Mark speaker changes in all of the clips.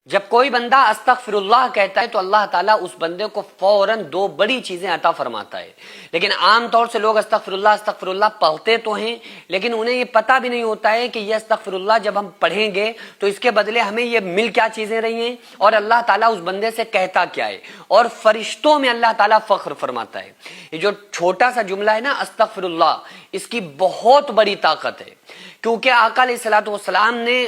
Speaker 1: جب کوئی بندہ استغفراللہ کہتا ہے تو اللہ تعالیٰ اس بندے کو فوراً دو بڑی چیزیں عطا فرماتا ہے. لیکن عام طور سے لوگ استغفراللہ پڑھتے تو ہیں، لیکن انہیں یہ پتہ بھی نہیں ہوتا ہے کہ یہ استغفراللہ جب ہم پڑھیں گے تو اس کے بدلے ہمیں یہ مل کیا چیزیں رہی ہیں، اور اللہ تعالیٰ اس بندے سے کہتا کیا ہے. اور فرشتوں میں اللہ تعالیٰ فخر فرماتا ہے. یہ جو چھوٹا سا جملہ ہے نا استغفراللہ، اس کی بہت بڑی طاقت ہے، کیونکہ آقا علیہ الصلوۃ والسلام نے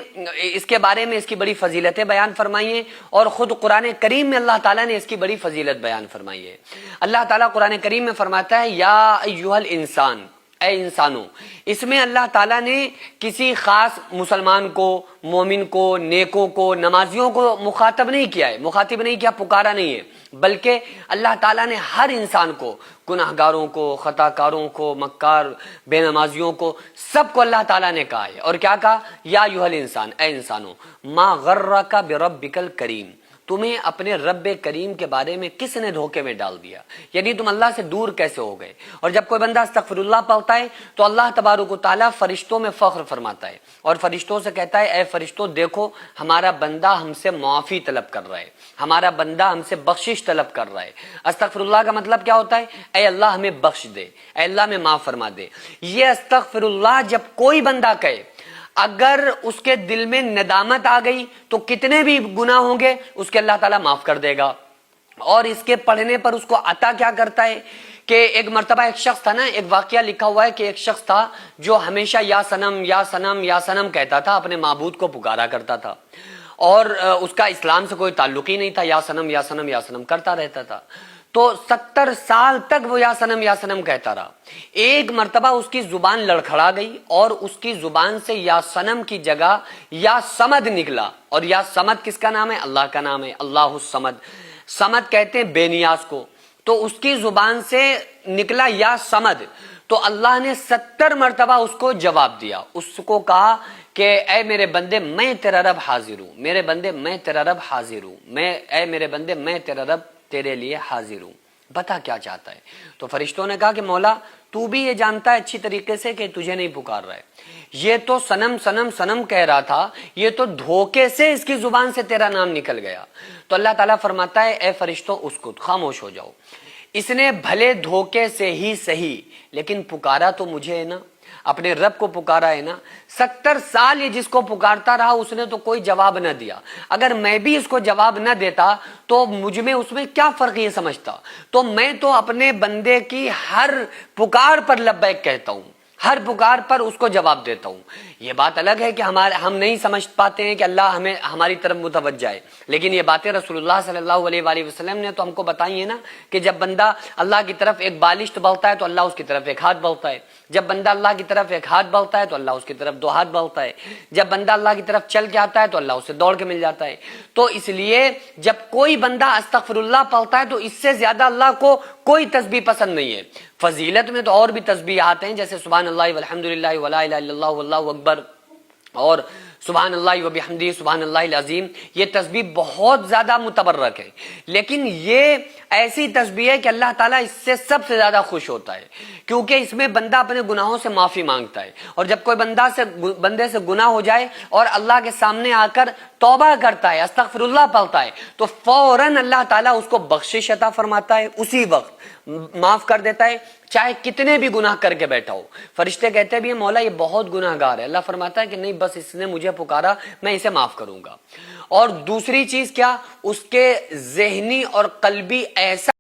Speaker 1: اس کے بارے میں اس کی بڑی فضیلتیں بیان فرمائی ہیں، اور خود قرآن کریم میں اللہ تعالیٰ نے اس کی بڑی فضیلت بیان فرمائی ہے. اللہ تعالیٰ قرآن کریم میں فرماتا ہے یا ایھا الانسان، اے انسانوں. اس میں اللہ تعالیٰ نے کسی خاص مسلمان کو، مومن کو، نیکوں کو، نمازیوں کو مخاطب نہیں کیا ہے، مخاطب نہیں کیا، پکارا نہیں ہے، بلکہ اللہ تعالیٰ نے ہر انسان کو، گناہ گاروں کو، خطا کاروں کو، مکار بے نمازیوں کو، سب کو اللہ تعالیٰ نے کہا ہے. اور کیا کہا؟ یا ایھا الانسان، اے انسانوں، ما غرک بربک الکریم، تمہیں اپنے رب کریم کے بارے میں کس نے دھوکے میں ڈال دیا، یعنی تم اللہ سے دور کیسے ہو گئے. اور جب کوئی بندہ استغفراللہ پڑھتا ہے تو اللہ تبارک و تعالیٰ فرشتوں میں فخر فرماتا ہے، اور فرشتوں سے کہتا ہے اے فرشتوں دیکھو ہمارا بندہ ہم سے معافی طلب کر رہا ہے، ہمارا بندہ ہم سے بخشش طلب کر رہا ہے. استغفراللہ کا مطلب کیا ہوتا ہے؟ اے اللہ ہمیں بخش دے، اے اللہ ہمیں معاف فرما دے. یہ استغفراللہ جب کوئی بندہ کہے، اگر اس کے دل میں ندامت آ گئی تو کتنے بھی گناہ ہوں گے اس کے اللہ تعالیٰ معاف کر دے گا. اور اس کے پڑھنے پر اس کو عطا کیا کرتا ہے کہ ایک مرتبہ ایک شخص تھا نا، ایک واقعہ لکھا ہوا ہے کہ ایک شخص تھا جو ہمیشہ یا سنم یا سنم یا سنم کہتا تھا، اپنے معبود کو پکارا کرتا تھا، اور اس کا اسلام سے کوئی تعلق ہی نہیں تھا، یا سنم یا سنم یا سنم کرتا رہتا تھا. تو 70 سال تک وہ یا سنم کہتا رہا. ایک مرتبہ اس کی زبان لڑکھڑا گئی اور اس کی زبان سے یا سنم کی جگہ یا سمد نکلا. اور یا سمد کس کا نام ہے؟ اللہ کا نام ہے، اللہ الصمد. سمد کہتے ہیں بے نیاز کو. تو اس کی زبان سے نکلا یا سمد، تو اللہ نے 70 مرتبہ اس کو جواب دیا. اس کو کہا کہ اے میرے بندے میں تیرا رب حاضر ہوں، میرے بندے میں تیرا رب حاضر ہوں، اے میرے بندے میں تیرا رب تیرے لیے حاضر ہوں، بتا کیا چاہتا ہے. تو فرشتوں نے کہا کہ مولا تو بھی یہ جانتا ہے اچھی طریقے سے کہ تجھے نہیں پکار رہا ہے، یہ تو سنم سنم سنم کہہ رہا تھا، یہ تو دھوکے سے اس کی زبان سے تیرا نام نکل گیا. تو اللہ تعالیٰ فرماتا ہے اے فرشتوں اسکت، خاموش ہو جاؤ. اس نے بھلے دھوکے سے ہی صحیح لیکن پکارا تو مجھے ہے نا، اپنے رب کو پکارا ہے نا. 70 سال یہ جس کو پکارتا رہا اس نے تو کوئی جواب نہ دیا. اگر میں بھی اس کو جواب نہ دیتا تو مجھ میں اس میں کیا فرق یہ سمجھتا؟ تو میں تو اپنے بندے کی ہر پکار پر لبیک کہتا ہوں، ہر پکار پر اس کو جواب دیتا ہوں. یہ بات الگ ہے کہ ہم نہیں سمجھ پاتے ہیں کہ اللہ ہمیں ہماری طرف متوجہ ہے، لیکن یہ باتیں رسول اللہ صلی اللہ علیہ وآلہ وسلم نے تو ہم کو بتائی ہیں نا کہ جب بندہ اللہ کی طرف ایک بالشت بڑھتا ہے تو اللہ اس کی طرف ایک ہاتھ بڑھتا ہے، جب بندہ اللہ کی طرف ایک ہاتھ بڑھتا ہے تو اللہ اس کی طرف 2 ہاتھ بڑھتا ہے، جب بندہ اللہ کی طرف چل کے آتا ہے تو اللہ اسے دوڑ کے مل جاتا ہے. تو اس لیے جب کوئی بندہ استغفراللہ پڑھتا ہے تو اس سے زیادہ اللہ کو کوئی تسبیح پسند نہیں ہے. فضیلت میں تو اور بھی تسبیحات ہیں، جیسے سبحان اللہ والحمدللہ ولا الہ الا اللہ واللہ اکبر اور سبحان اللہ وبحمدہ سبحان اللہ العظیم. یہ تسبیح بہت زیادہ متبرک ہے، لیکن یہ ایسی تسبیح ہے کہ اللہ تعالیٰ اس سے سب سے زیادہ خوش ہوتا ہے، کیونکہ اس میں بندہ اپنے گناہوں سے معافی مانگتا ہے. اور جب کوئی بندے سے گناہ ہو جائے اور اللہ کے سامنے آ کر توبہ کرتا ہے، استغفراللہ پڑھتا ہے، تو فوراً اللہ تعالیٰ اس کو بخشش عطا فرماتا ہے، اسی وقت معاف کر دیتا ہے، چاہے کتنے بھی گناہ کر کے بیٹھا ہو. فرشتے کہتے بھی ہیں مولا یہ بہت گناہ گار ہے، اللہ فرماتا ہے کہ نہیں، بس اس نے مجھے پکارا میں اسے معاف کروں گا. اور دوسری چیز کیا؟ اس کے ذہنی اور قلبی ایسا